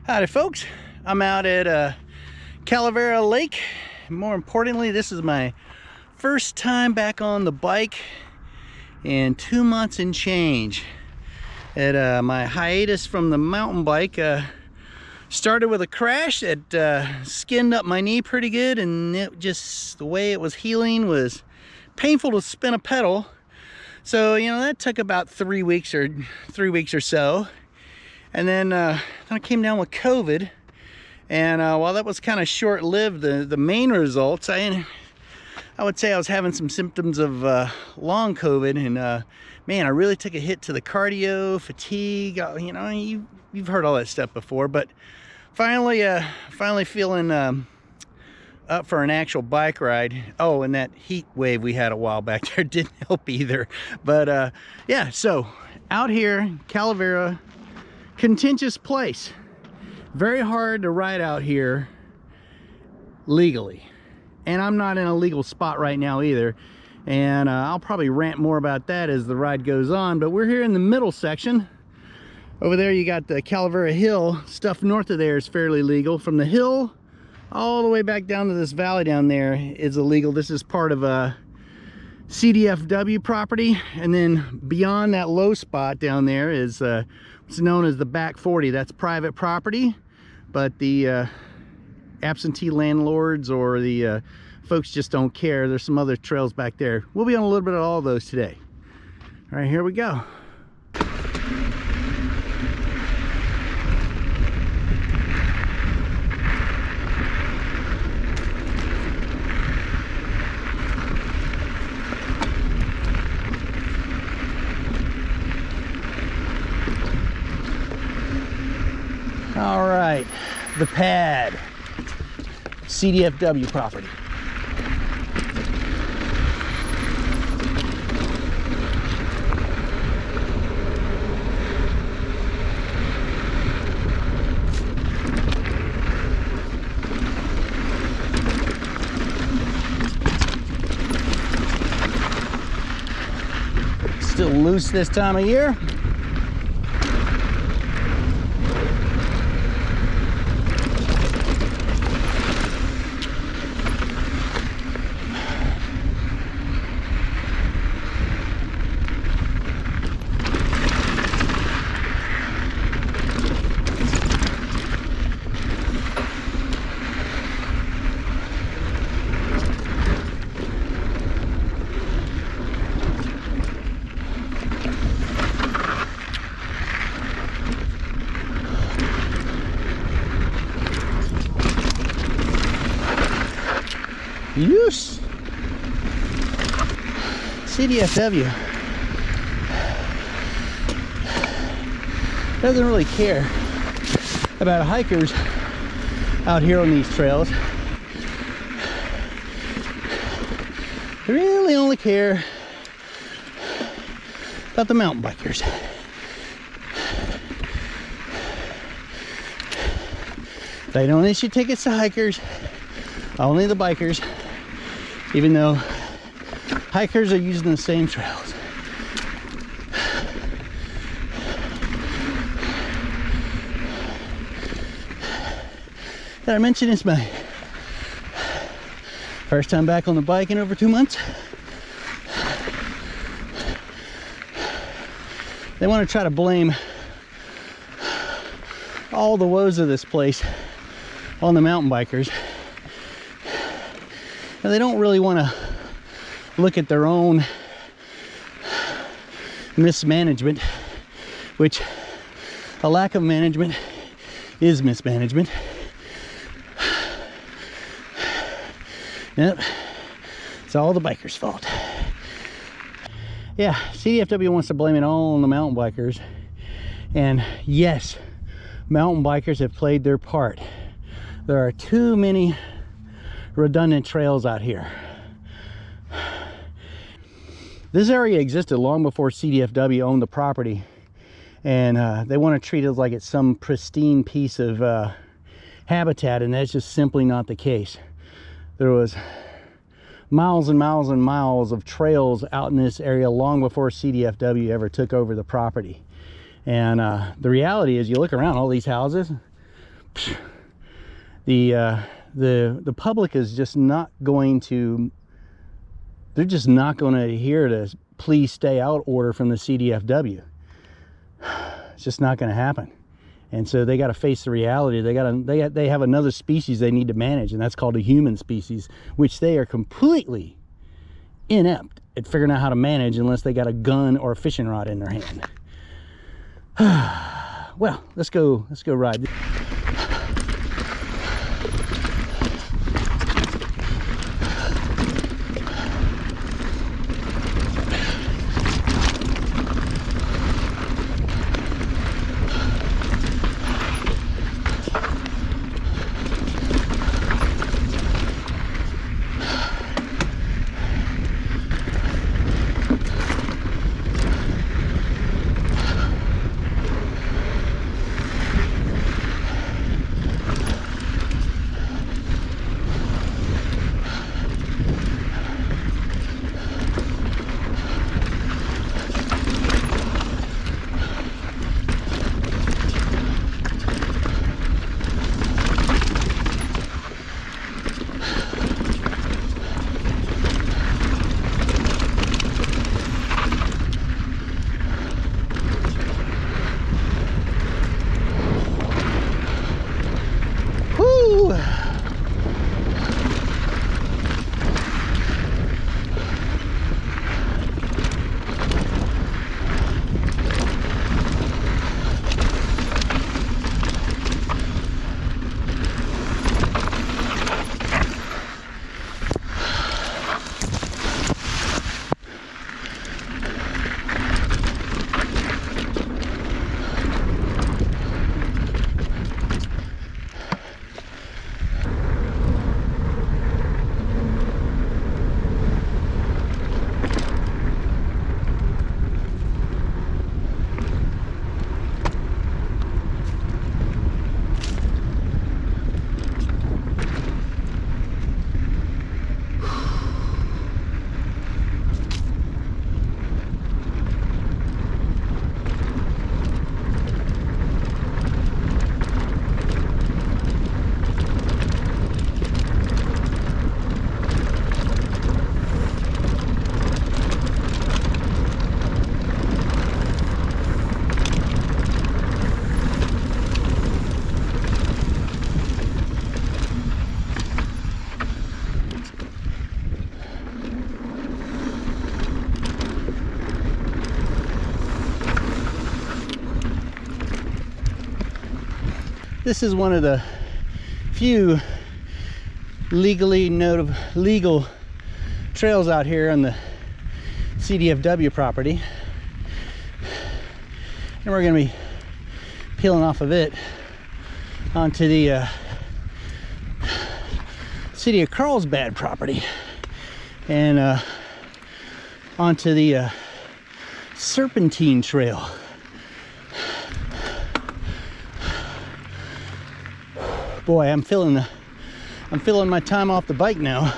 Howdy folks, I'm out at Calavera Lake. More importantly, this is my first time back on the bike in 2 months and change. At my hiatus from the mountain bike started with a crash that skinned up my knee pretty good, and it just, the way it was healing was painful to spin a pedal. So, you know, that took about 3 weeks or so. And then I came down with COVID, and while that was kind of short-lived, the main results, I would say I was having some symptoms of long COVID, and man, I really took a hit to the cardio, fatigue. You know, you've heard all that stuff before, but finally feeling up for an actual bike ride. Oh, and that heat wave we had a while back there didn't help either. But yeah, so out here, Calavera, contentious place. Very hard to ride out here legally, and I'm not in a legal spot right now either, and I'll probably rant more about that as the ride goes on. But we're here in the middle section. Over there you got the Calavera Hill. Stuff north of there is fairly legal. From the hill all the way back down to this valley down there is illegal. This is part of a CDFW property, and then beyond that low spot down there is what's known as the back 40. That's private property, but the absentee landlords or the folks just don't care. There's some other trails back there. We'll be on a little bit of all of those today. All right, here we go. All right, the pad, CDFW property. Still loose this time of year. Use CDFW doesn't really care about hikers out here on these trails. They really only care about the mountain bikers. They don't issue tickets to hikers, only the bikers. Even though hikers are using the same trails. Did I mention it's my first time back on the bike in over 2 months? They want to try to blame all the woes of this place on the mountain bikers. Now, they don't really want to look at their own mismanagement, which a lack of management is mismanagement. Yep, it's all the bikers' fault. Yeah, CDFW wants to blame it all on the mountain bikers. And yes, mountain bikers have played their part. There are too many redundant trails out here. This area existed long before CDFW owned the property, and they want to treat it like it's some pristine piece of habitat, and that's just simply not the case. There was miles and miles and miles of trails out in this area long before CDFW ever took over the property. And the reality is, you look around all these houses, the public is just not going to, they're just not going to adhere to please stay out order from the CDFW. It's just not going to happen. And so they got to face the reality. They have another species they need to manage, and that's called a human species, which they are completely inept at figuring out how to manage unless they got a gun or a fishing rod in their hand. Well, let's go ride. This is one of the few legal trails out here on the CDFW property, and we're going to be peeling off of it onto the city of Carlsbad property and onto the Serpentine Trail. Boy, I'm feeling my time off the bike now.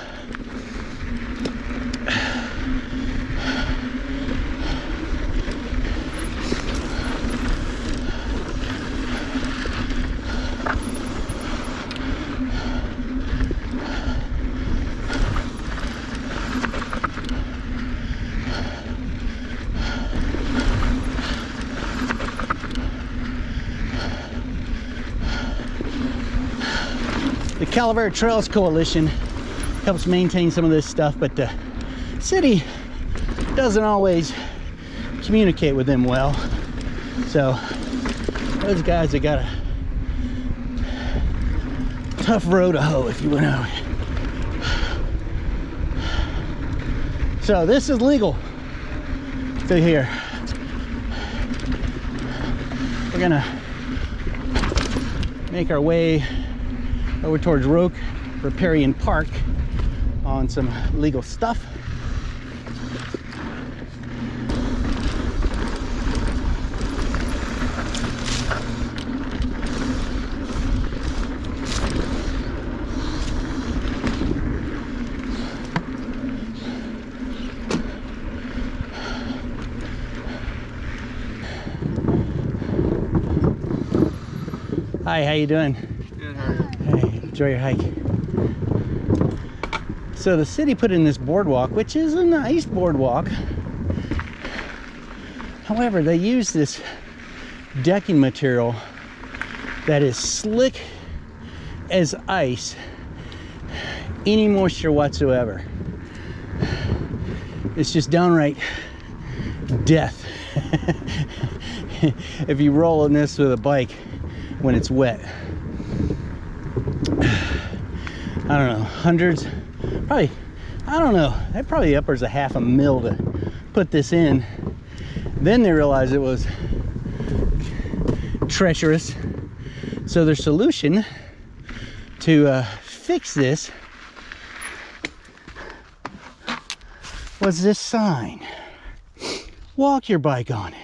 The Calavera Trails Coalition helps maintain some of this stuff, but the city doesn't always communicate with them well. So those guys have got a tough row to hoe, if you know. So this is legal through here. We're gonna make our way over towards Roque Riparian Park on some legal stuff. Hi, how you doing? Enjoy your hike. So the city put in this boardwalk, which is a nice boardwalk. However, they use this decking material that is slick as ice, any moisture whatsoever. It's just downright death if you roll in this with a bike when it's wet. I don't know, hundreds, probably, I don't know, they probably upwards of $500,000 to put this in. Then they realized it was treacherous. So their solution to fix this was this sign. Walk your bike on it.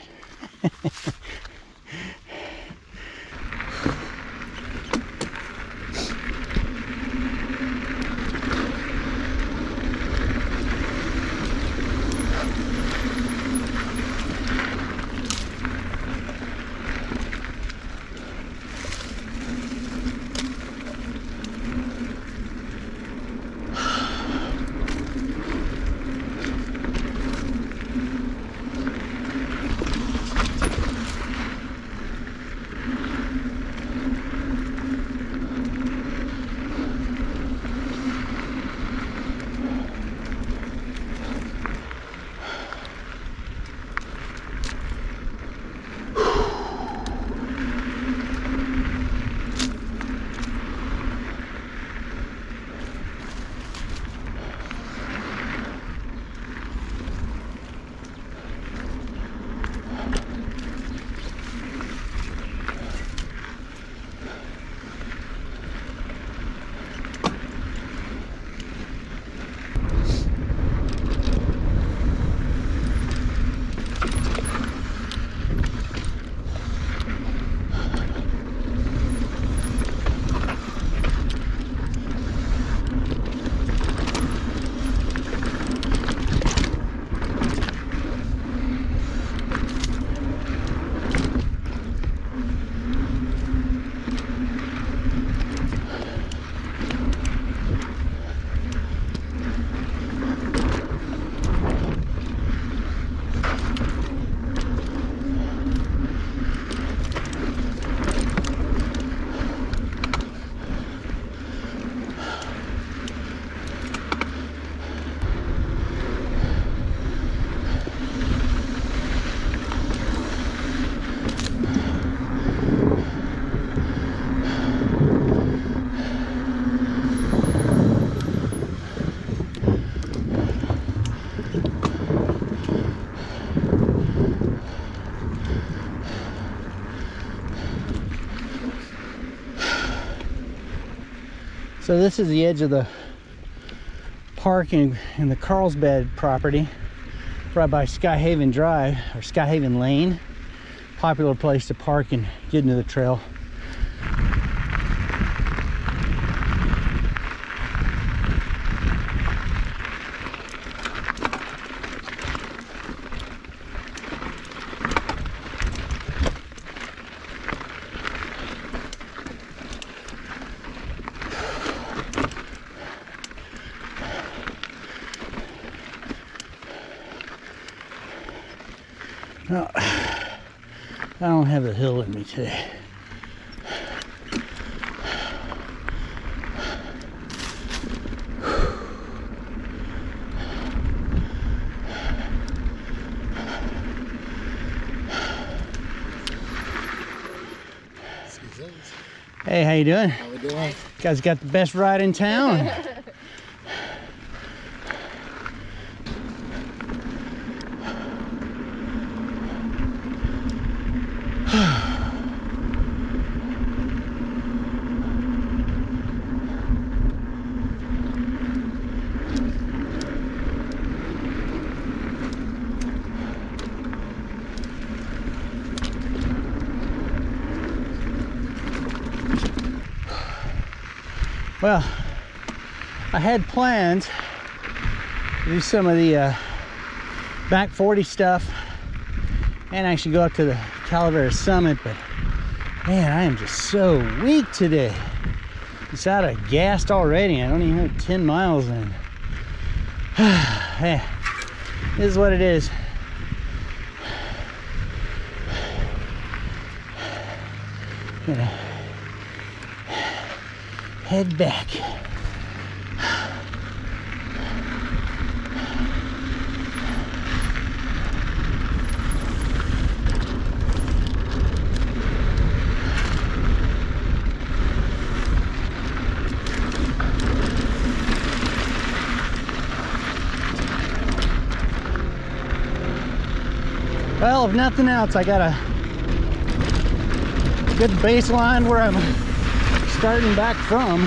So this is the edge of the park in the Carlsbad property, right by Skyhaven Drive, or Skyhaven Lane. Popular place to park and get into the trail. No, I don't have the hill in me today. Hey, how you doing? How we doing? You guys got the best ride in town. Well, I had plans to do some of the back 40 stuff and actually go up to the Calavera summit, but man, I am just so weak today. It's out of gas already. I don't even have 10 miles in. Hey, this is what it is. Gonna head back. Well, if nothing else, I got a good baseline where I'm starting back from.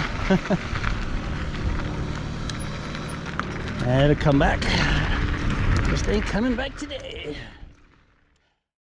I had to come back. Just ain't coming back today.